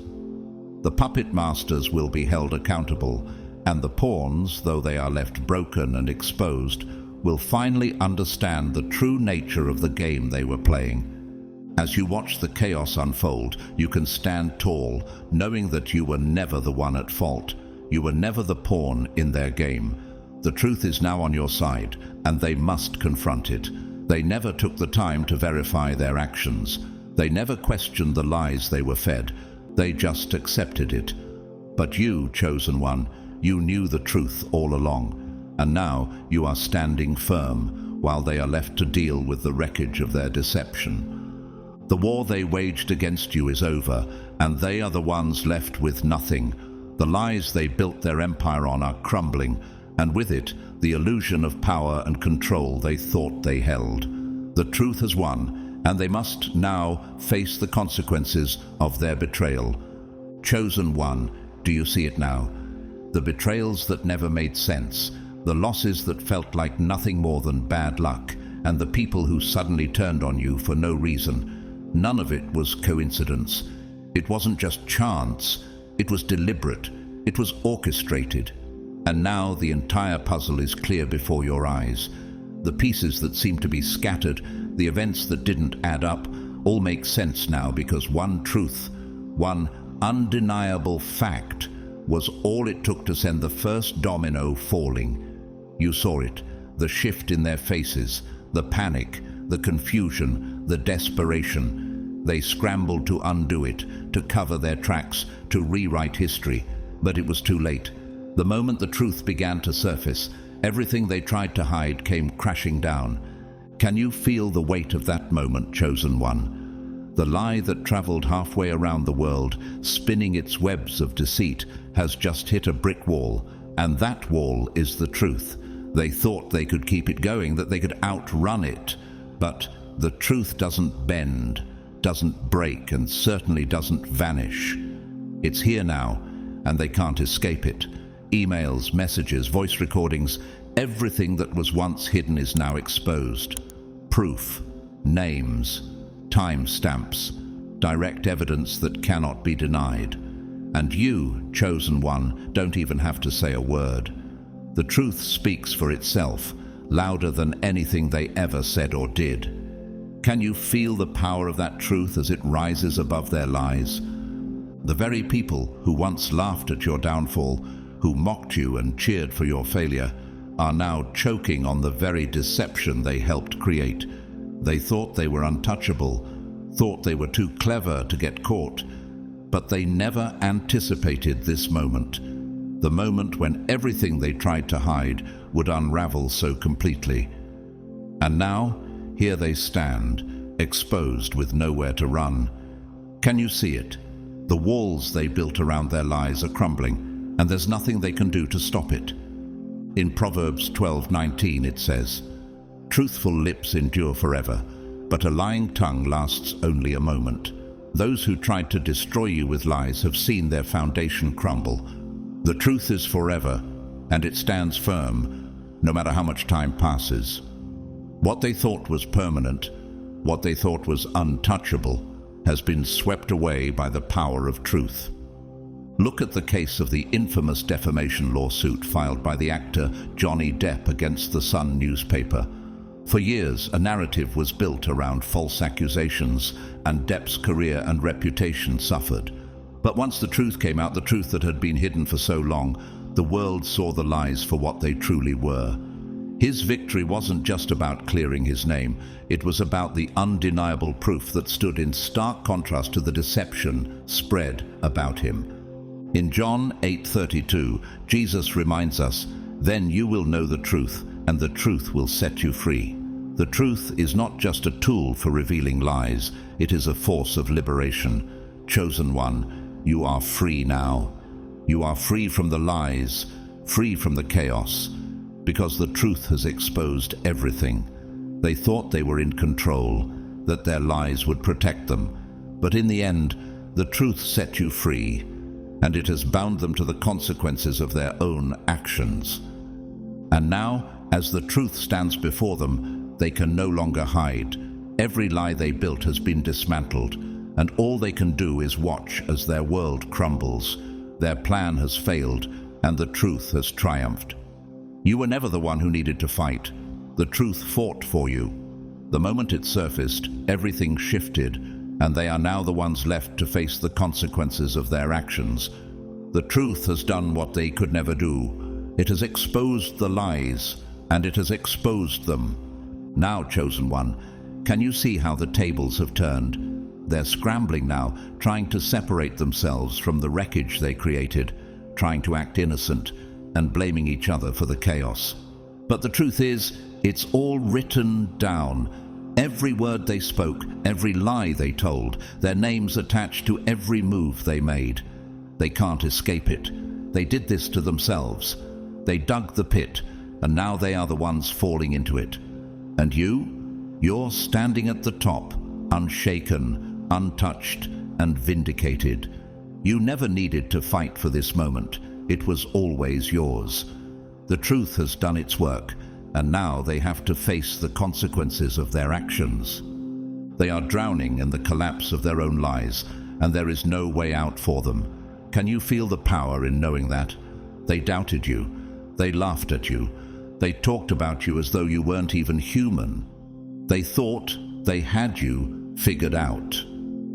The puppet masters will be held accountable, and the pawns, though they are left broken and exposed, will finally understand the true nature of the game they were playing. As you watch the chaos unfold, you can stand tall, knowing that you were never the one at fault. You were never the pawn in their game. The truth is now on your side, and they must confront it. They never took the time to verify their actions. They never questioned the lies they were fed. They just accepted it. But you, chosen one, you knew the truth all along, and now you are standing firm while they are left to deal with the wreckage of their deception. The war they waged against you is over, and they are the ones left with nothing. The lies they built their empire on are crumbling, and with it, the illusion of power and control they thought they held. The truth has won, and they must now face the consequences of their betrayal. Chosen one, do you see it now? The betrayals that never made sense, the losses that felt like nothing more than bad luck, and the people who suddenly turned on you for no reason. None of it was coincidence. It wasn't just chance. It was deliberate. It was orchestrated. And now the entire puzzle is clear before your eyes. The pieces that seemed to be scattered, the events that didn't add up, all make sense now because one truth, one undeniable fact, was all it took to send the first domino falling. You saw it, the shift in their faces, the panic, the confusion, the desperation. They scrambled to undo it, to cover their tracks, to rewrite history, but it was too late. The moment the truth began to surface, everything they tried to hide came crashing down. Can you feel the weight of that moment, chosen one? The lie that traveled halfway around the world, spinning its webs of deceit, has just hit a brick wall, and that wall is the truth. They thought they could keep it going, that they could outrun it, but the truth doesn't bend, doesn't break, and certainly doesn't vanish. It's here now, and they can't escape it. Emails, messages, voice recordings, everything that was once hidden is now exposed. Proof, names, timestamps, direct evidence that cannot be denied. And you, chosen one, don't even have to say a word. The truth speaks for itself, louder than anything they ever said or did. Can you feel the power of that truth as it rises above their lies? The very people who once laughed at your downfall, who mocked you and cheered for your failure, are now choking on the very deception they helped create. They thought they were untouchable, thought they were too clever to get caught, but they never anticipated this moment. the moment when everything they tried to hide would unravel so completely. And now, here they stand, exposed with nowhere to run. Can you see it? The walls they built around their lies are crumbling, and there's nothing they can do to stop it. In Proverbs 12:19 it says, "Truthful lips endure forever, but a lying tongue lasts only a moment." Those who tried to destroy you with lies have seen their foundation crumble. The truth is forever, and it stands firm, no matter how much time passes. What they thought was permanent, what they thought was untouchable, has been swept away by the power of truth. Look at the case of the infamous defamation lawsuit filed by the actor Johnny Depp against the Sun newspaper. For years, a narrative was built around false accusations, and Depp's career and reputation suffered. But once the truth came out, the truth that had been hidden for so long, the world saw the lies for what they truly were. His victory wasn't just about clearing his name, it was about the undeniable proof that stood in stark contrast to the deception spread about him. In John 8:32, Jesus reminds us, "Then you will know the truth, and the truth will set you free." The truth is not just a tool for revealing lies, it is a force of liberation. Chosen one, you are free now. You are free from the lies, free from the chaos, because the truth has exposed everything. They thought they were in control, that their lies would protect them, but in the end, the truth set you free, and it has bound them to the consequences of their own actions. And now, as the truth stands before them, they can no longer hide. Every lie they built has been dismantled, and all they can do is watch as their world crumbles. Their plan has failed, and the truth has triumphed. You were never the one who needed to fight. The truth fought for you. The moment it surfaced, everything shifted, and they are now the ones left to face the consequences of their actions. The truth has done what they could never do. It has exposed the lies, and it has exposed them. Now, chosen one, can you see how the tables have turned? They're scrambling now, trying to separate themselves from the wreckage they created, trying to act innocent, and blaming each other for the chaos. But the truth is, it's all written down. Every word they spoke, every lie they told, their names attached to every move they made. They can't escape it. They did this to themselves. They dug the pit, and now they are the ones falling into it. And you're standing at the top, unshaken, untouched, and vindicated. You never needed to fight for this moment. It was always yours. The truth has done its work, and now they have to face the consequences of their actions. They are drowning in the collapse of their own lies, and there is no way out for them. Can you feel the power in knowing that? They doubted you. They laughed at you. They talked about you as though you weren't even human. They thought they had you figured out,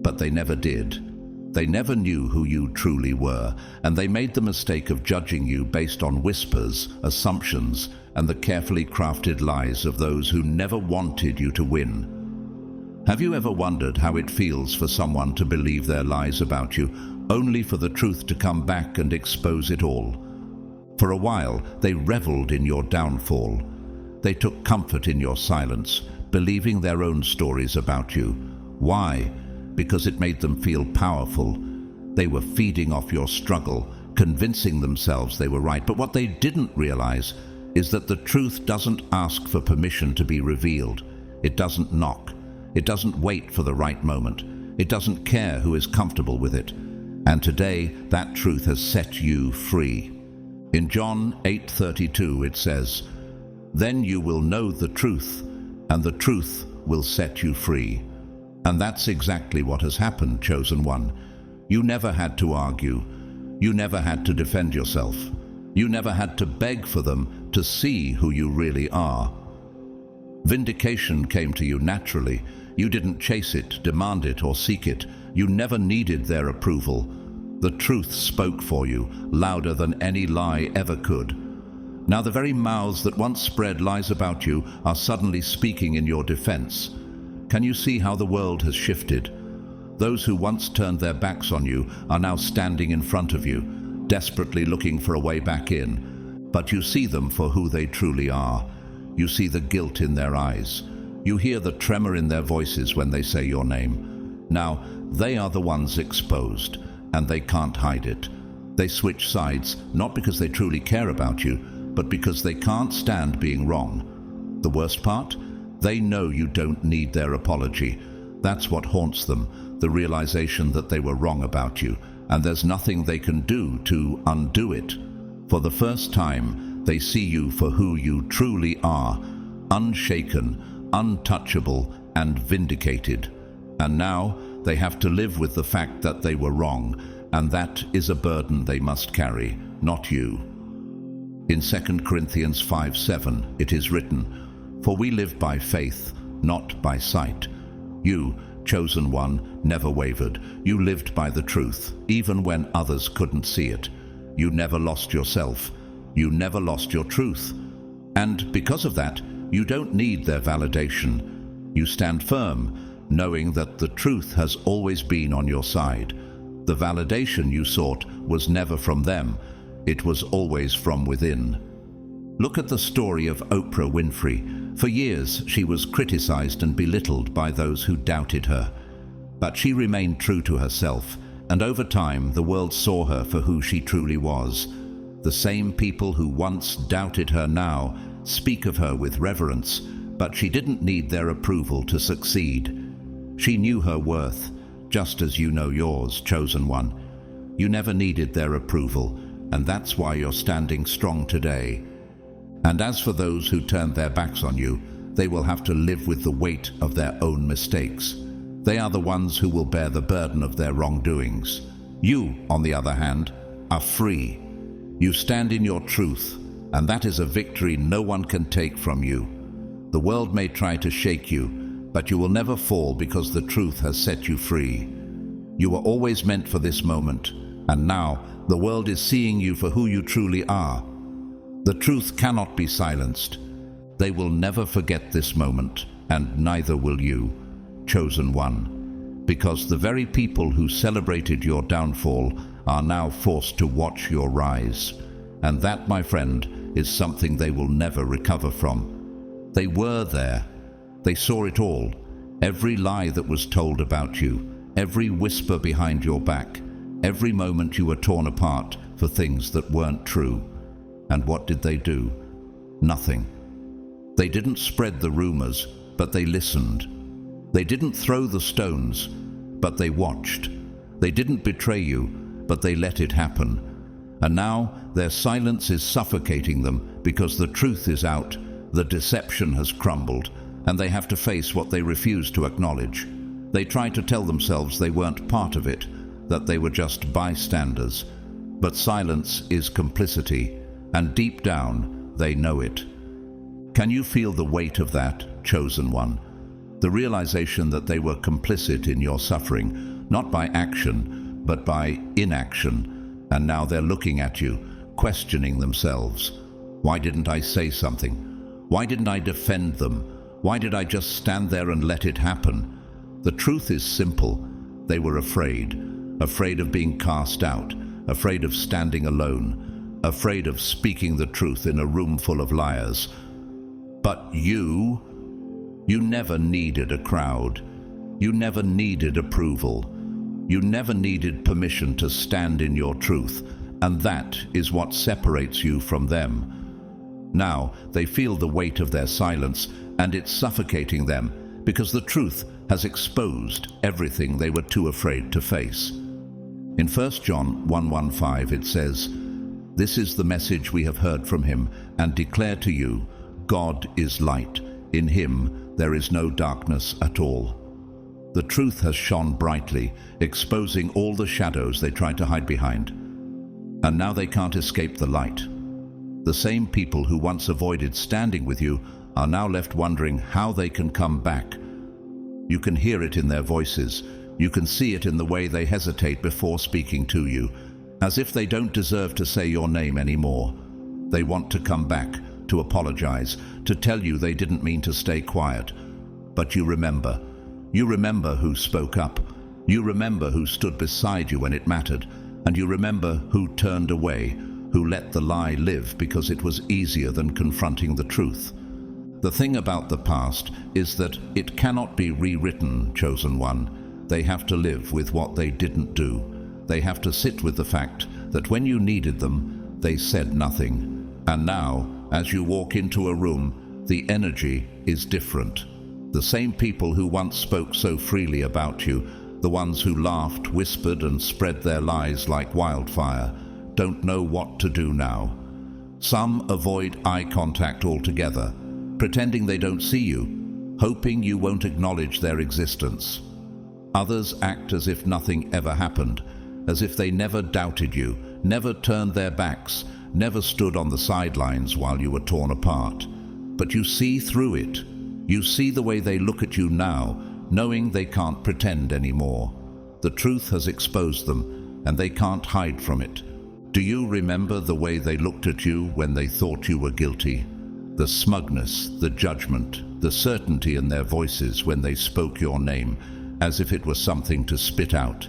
but they never did. They never knew who you truly were, and they made the mistake of judging you based on whispers, assumptions, and the carefully crafted lies of those who never wanted you to win. Have you ever wondered how it feels for someone to believe their lies about you, only for the truth to come back and expose it all? For a while, they reveled in your downfall. They took comfort in your silence, believing their own stories about you. Why? Because it made them feel powerful. They were feeding off your struggle, convincing themselves they were right. But what they didn't realize is that the truth doesn't ask for permission to be revealed. It doesn't knock. It doesn't wait for the right moment. It doesn't care who is comfortable with it. And today, that truth has set you free. In John 8:32 it says, "Then you will know the truth, and the truth will set you free." And that's exactly what has happened, chosen one. You never had to argue. You never had to defend yourself. You never had to beg for them to see who you really are. Vindication came to you naturally. You didn't chase it, demand it, or seek it. You never needed their approval. The truth spoke for you, louder than any lie ever could. Now the very mouths that once spread lies about you are suddenly speaking in your defense. Can you see how the world has shifted? Those who once turned their backs on you are now standing in front of you. desperately looking for a way back in, but you see them for who they truly are. You see the guilt in their eyes. You hear the tremor in their voices when they say your name. Now, they are the ones exposed, and they can't hide it. They switch sides, not because they truly care about you, but because they can't stand being wrong. The worst part? They know you don't need their apology. That's what haunts them, the realization that they were wrong about you, and there's nothing they can do to undo it. For the first time, they see you for who you truly are, unshaken, untouchable, and vindicated. And now, they have to live with the fact that they were wrong, and that is a burden they must carry, not you. In 2 Corinthians 5:7, it is written, "For we live by faith, not by sight." You, chosen one, never wavered. You lived by the truth, even when others couldn't see it. You never lost yourself. You never lost your truth. And because of that, you don't need their validation. You stand firm, knowing that the truth has always been on your side. The validation you sought was never from them. It was always from within. Look at the story of Oprah Winfrey. For years, she was criticized and belittled by those who doubted her. But she remained true to herself, and over time, the world saw her for who she truly was. The same people who once doubted her now speak of her with reverence, but she didn't need their approval to succeed. She knew her worth, just as you know yours, chosen one. You never needed their approval, and that's why you're standing strong today. And as for those who turned their backs on you, they will have to live with the weight of their own mistakes. They are the ones who will bear the burden of their wrongdoings. You, on the other hand, are free. You stand in your truth, and that is a victory no one can take from you. The world may try to shake you, but you will never fall because the truth has set you free. You were always meant for this moment, and now the world is seeing you for who you truly are. The truth cannot be silenced. They will never forget this moment, and neither will you, chosen one, because the very people who celebrated your downfall are now forced to watch your rise. And that, my friend, is something they will never recover from. They were there. They saw it all. Every lie that was told about you, every whisper behind your back, every moment you were torn apart for things that weren't true. And what did they do? Nothing. They didn't spread the rumors, but they listened. They didn't throw the stones, but they watched. They didn't betray you, but they let it happen. And now their silence is suffocating them because the truth is out, the deception has crumbled, and they have to face what they refuse to acknowledge. They try to tell themselves they weren't part of it, that they were just bystanders. But silence is complicity, and deep down, they know it. Can you feel the weight of that, chosen one? The realization that they were complicit in your suffering, not by action, but by inaction. And now they're looking at you, questioning themselves. Why didn't I say something? Why didn't I defend them? Why did I just stand there and let it happen? The truth is simple. They were afraid of being cast out, afraid of standing alone, afraid of speaking the truth in a room full of liars. But you never needed a crowd. You never needed approval. You never needed permission to stand in your truth, and that is what separates you from them. Now they feel the weight of their silence, and it's suffocating them because the truth has exposed everything they were too afraid to face. In 1 John 1:15 it says, "This is the message we have heard from him and declare to you, God is light. In him there is no darkness at all." The truth has shone brightly, exposing all the shadows they tried to hide behind. And now they can't escape the light. The same people who once avoided standing with you are now left wondering how they can come back. You can hear it in their voices. You can see it in the way they hesitate before speaking to you, as if they don't deserve to say your name anymore. They want to come back, to apologize, to tell you they didn't mean to stay quiet. But you remember. You remember who spoke up. You remember who stood beside you when it mattered. And you remember who turned away, who let the lie live because it was easier than confronting the truth. The thing about the past is that it cannot be rewritten, chosen one. They have to live with what they didn't do. They have to sit with the fact that when you needed them, they said nothing. And now, as you walk into a room, the energy is different. The same people who once spoke so freely about you, the ones who laughed, whispered, and spread their lies like wildfire, don't know what to do now. Some avoid eye contact altogether, pretending they don't see you, hoping you won't acknowledge their existence. Others act as if nothing ever happened, as if they never doubted you, never turned their backs, never stood on the sidelines while you were torn apart. But you see through it. You see the way they look at you now, knowing they can't pretend anymore. The truth has exposed them, and they can't hide from it. Do you remember the way they looked at you when they thought you were guilty? The smugness, the judgment, the certainty in their voices when they spoke your name, as if it was something to spit out.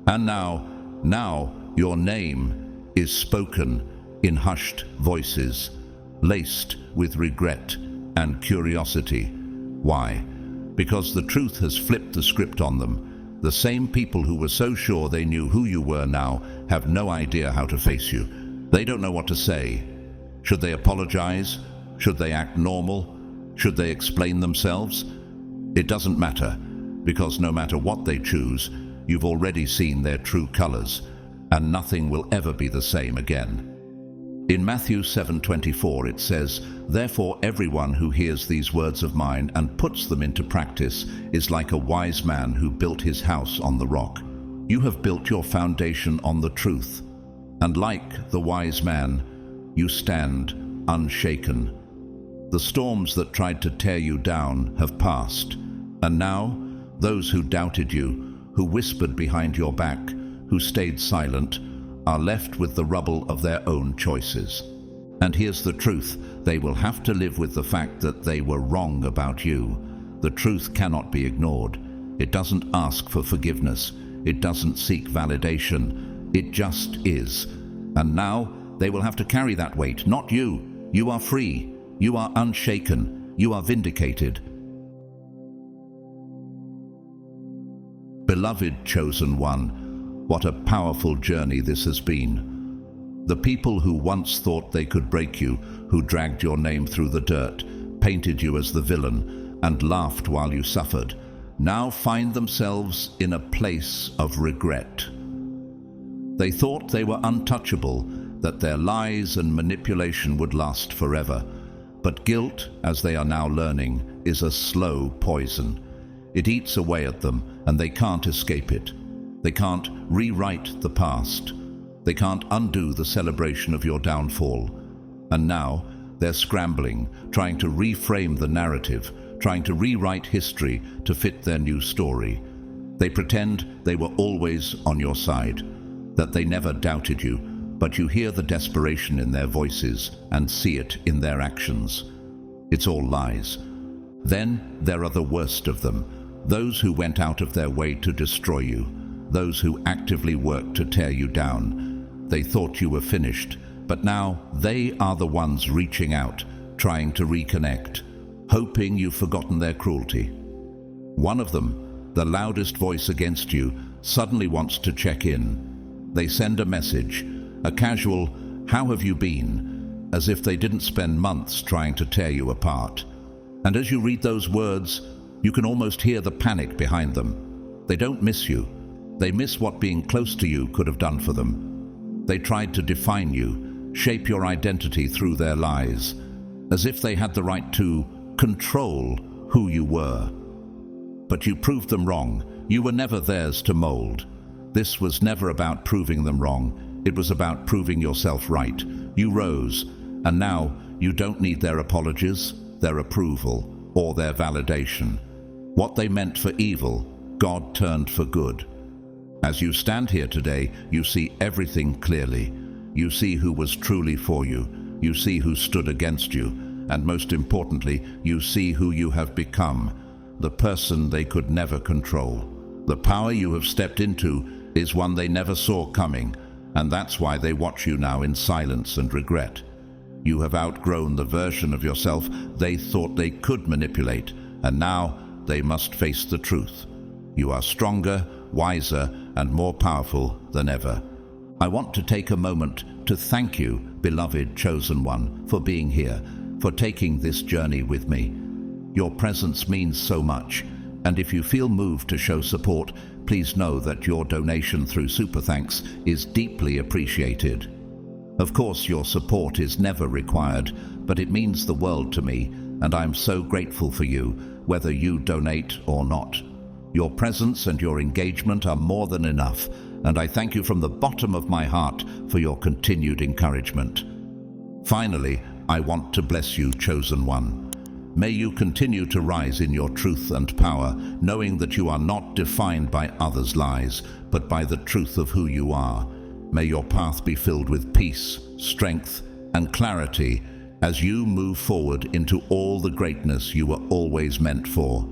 And now your name is spoken in hushed voices, laced with regret and curiosity. Why? Because the truth has flipped the script on them. The same people who were so sure they knew who you were now have no idea how to face you. They don't know what to say. Should they apologize? Should they act normal? Should they explain themselves? It doesn't matter, because no matter what they choose, you've already seen their true colors, and nothing will ever be the same again. In Matthew 7:24 it says, "Therefore everyone who hears these words of mine and puts them into practice is like a wise man who built his house on the rock." You have built your foundation on the truth, and like the wise man, you stand unshaken. The storms that tried to tear you down have passed, and now those who doubted you, who whispered behind your back, who stayed silent, are left with the rubble of their own choices. And here's the truth: they will have to live with the fact that they were wrong about you. The truth cannot be ignored. It doesn't ask for forgiveness. It doesn't seek validation. It just is. And now they will have to carry that weight, not you. You are free. You are unshaken. You are vindicated. Beloved chosen one, what a powerful journey this has been. The people who once thought they could break you, who dragged your name through the dirt, painted you as the villain, and laughed while you suffered, now find themselves in a place of regret. They thought they were untouchable, that their lies and manipulation would last forever. But guilt, as they are now learning, is a slow poison. It eats away at them, and they can't escape it. They can't rewrite the past. They can't undo the celebration of your downfall. And now they're scrambling, trying to reframe the narrative, trying to rewrite history to fit their new story. They pretend they were always on your side, that they never doubted you, but you hear the desperation in their voices and see it in their actions. It's all lies. Then there are the worst of them, those who went out of their way to destroy you, those who actively worked to tear you down. They thought you were finished, but now they are the ones reaching out, trying to reconnect, hoping you've forgotten their cruelty. One of them, the loudest voice against you, suddenly wants to check in. They send a message, a casual, "How have you been?" as if they didn't spend months trying to tear you apart. And as you read those words, you can almost hear the panic behind them. They don't miss you. They miss what being close to you could have done for them. They tried to define you, shape your identity through their lies, as if they had the right to control who you were. But you proved them wrong. You were never theirs to mold. This was never about proving them wrong. It was about proving yourself right. You rose, and now you don't need their apologies, their approval, or their validation. What they meant for evil, God turned for good. As you stand here today, you see everything clearly. You see who was truly for you. You see who stood against you. And most importantly, you see who you have become, the person they could never control. The power you have stepped into is one they never saw coming, And that's why they watch you now in silence and regret. You have outgrown the version of yourself they thought they could manipulate, and now they must face the truth. You are stronger, wiser, and more powerful than ever. I want to take a moment to thank you, beloved chosen one, for being here, for taking this journey with me. Your presence means so much, and if you feel moved to show support, please know that your donation through Super Thanks is deeply appreciated. Of course, your support is never required, but it means the world to me, and I'm so grateful for you, whether you donate or not. Your presence and your engagement are more than enough, and I thank you from the bottom of my heart for your continued encouragement. Finally, I want to bless you, chosen one. May you continue to rise in your truth and power, knowing that you are not defined by others' lies, but by the truth of who you are. May your path be filled with peace, strength, and clarity as you move forward into all the greatness you were always meant for.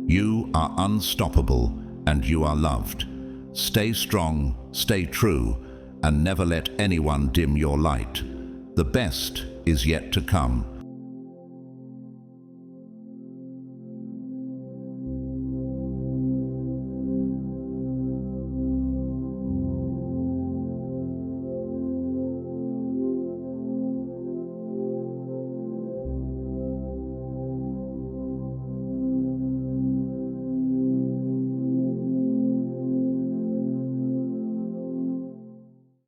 You are unstoppable, and you are loved. Stay strong, stay true, and never let anyone dim your light. The best is yet to come.